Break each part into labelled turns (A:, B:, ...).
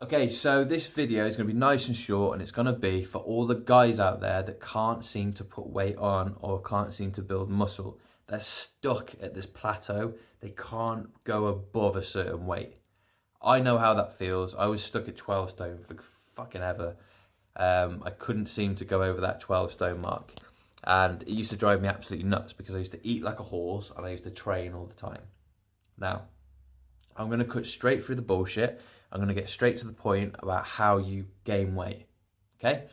A: Okay, so this video is going to be nice and short, and it's going to be for all the guys out there that can't seem to put weight on or can't seem to build muscle. They're stuck at this plateau. They can't go above a certain weight. I know how that feels. I was stuck at 12 stone for fucking ever. I couldn't seem to go over that 12 stone mark. And it used to drive me absolutely nuts because I used to eat like a horse and I used to train all the time. Now, I'm going to cut straight through the bullshit. I'm going to get straight to the point about how you gain weight. Okay?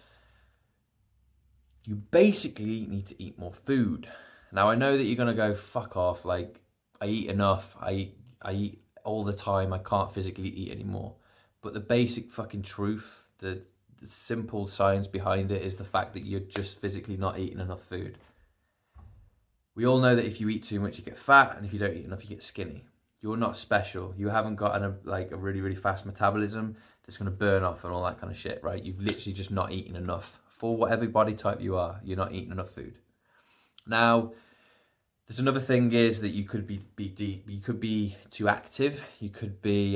A: You basically need to eat more food. Now, I know that you're going to go, fuck off. Like, I eat enough. I eat all the time. I can't physically eat anymore. But the basic fucking truth, the simple science behind it is the fact that you're just physically not eating enough food. We all know that if you eat too much, you get fat. And if you don't eat enough, you get skinny. You're not special. You haven't got a really, really fast metabolism that's going to burn off and all that kind of shit, right? You've literally just not eaten enough. For whatever body type you are, you're not eating enough food. Now, there's another thing is that you could be too active. You could be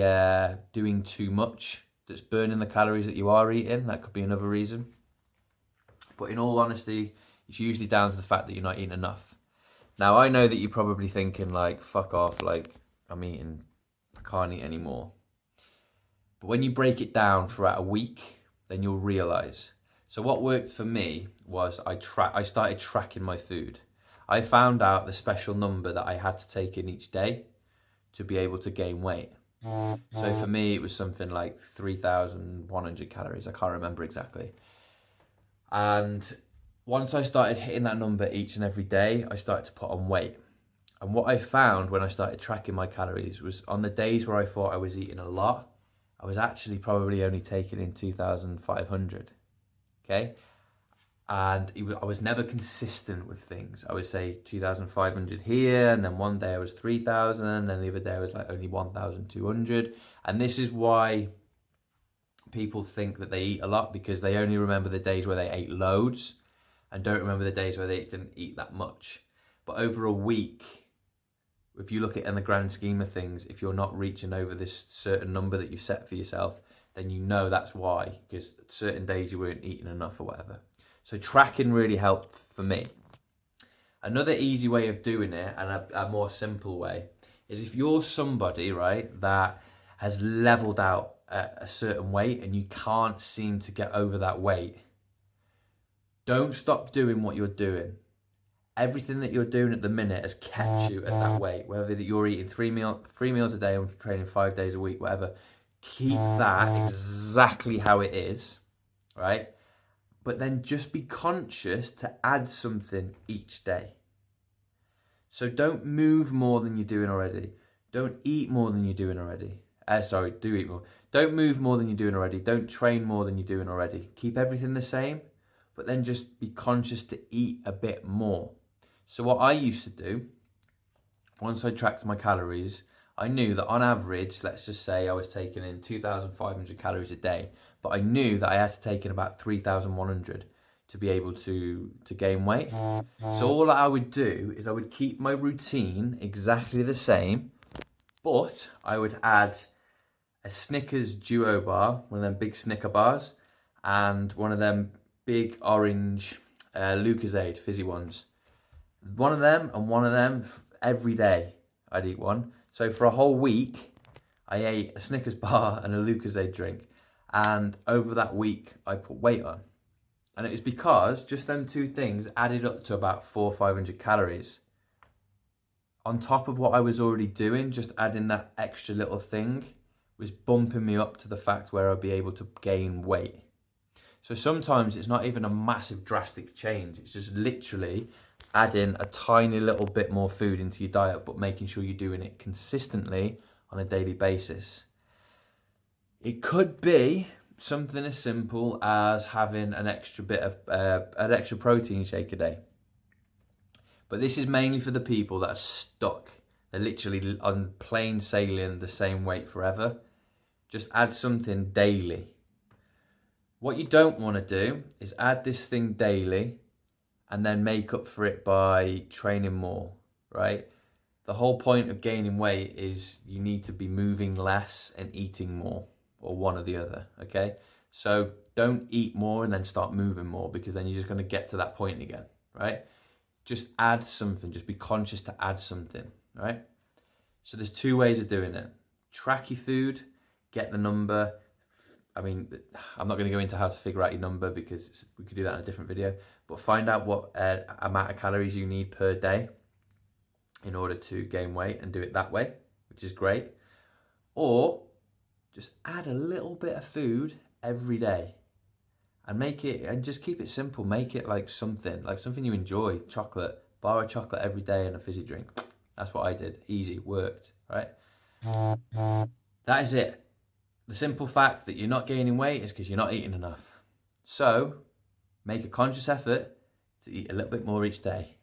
A: doing too much that's burning the calories that you are eating. That could be another reason. But in all honesty, it's usually down to the fact that you're not eating enough. Now, I know that you're probably thinking like, fuck off, like, I can't eat anymore. But when you break it down throughout a week, then you'll realize. So what worked for me was I started tracking my food. I found out the special number that I had to take in each day to be able to gain weight. So for me, it was something like 3,100 calories. I can't remember exactly. And once I started hitting that number each and every day, I started to put on weight. And what I found when I started tracking my calories was on the days where I thought I was eating a lot, I was actually probably only taking in 2,500, okay? And I was never consistent with things. I would say 2,500 here, and then one day I was 3,000, and then the other day I was like only 1,200. And this is why people think that they eat a lot, because they only remember the days where they ate loads and don't remember the days where they didn't eat that much. But over a week, if you look at it in the grand scheme of things, if you're not reaching over this certain number that you've set for yourself, then you know that's why, because certain days you weren't eating enough or whatever. So tracking really helped for me. Another easy way of doing it, and a more simple way, is if you're somebody, right, that has leveled out at a certain weight and you can't seem to get over that weight, don't stop doing what you're doing. Everything that you're doing at the minute has kept you at that weight. Whether that you're eating three meals a day and training 5 days a week, whatever, keep that exactly how it is, right? But then just be conscious to add something each day. So don't move more than you're doing already. Don't eat more than you're doing already. Do eat more. Don't move more than you're doing already. Don't train more than you're doing already. Keep everything the same, but then just be conscious to eat a bit more. So what I used to do, once I tracked my calories, I knew that on average, let's just say I was taking in 2,500 calories a day, but I knew that I had to take in about 3,100 to be able to gain weight. So all I would do is I would keep my routine exactly the same, but I would add a Snickers Duo bar, one of them big Snicker bars, and one of them big orange Lucozade fizzy ones. One of them and one of them every day. I'd eat one. So for a whole week, I ate a Snickers bar and a Lucozade drink. And over that week, I put weight on. And it was because just them two things added up to about 400 or 500 calories. On top of what I was already doing, just adding that extra little thing was bumping me up to the fact where I'd be able to gain weight. So sometimes it's not even a massive drastic change. It's just literally adding a tiny little bit more food into your diet, but making sure you're doing it consistently on a daily basis. It could be something as simple as having an extra bit of an extra protein shake a day. But this is mainly for the people that are stuck. They're literally on plain sailing the same weight forever. Just add something daily. What you don't want to do is add this thing daily and then make up for it by training more, right? The whole point of gaining weight is you need to be moving less and eating more, or one or the other, okay? So don't eat more and then start moving more, because then you're just going to get to that point again, right? Just add something, just be conscious to add something, right? So there's two ways of doing it. Track your food, get the number. I mean, I'm not going to go into how to figure out your number because we could do that in a different video, but find out what amount of calories you need per day in order to gain weight and do it that way, which is great. Or just add a little bit of food every day and make it, and just keep it simple. Make it like something you enjoy. Chocolate, bar of chocolate every day and a fizzy drink. That's what I did. Easy, worked, right? That is it. The simple fact that you're not gaining weight is because you're not eating enough. So make a conscious effort to eat a little bit more each day.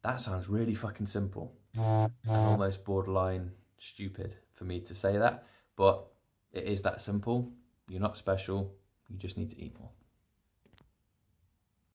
A: That sounds really fucking simple and almost borderline stupid for me to say that, but it is that simple. You're not special. You just need to eat more.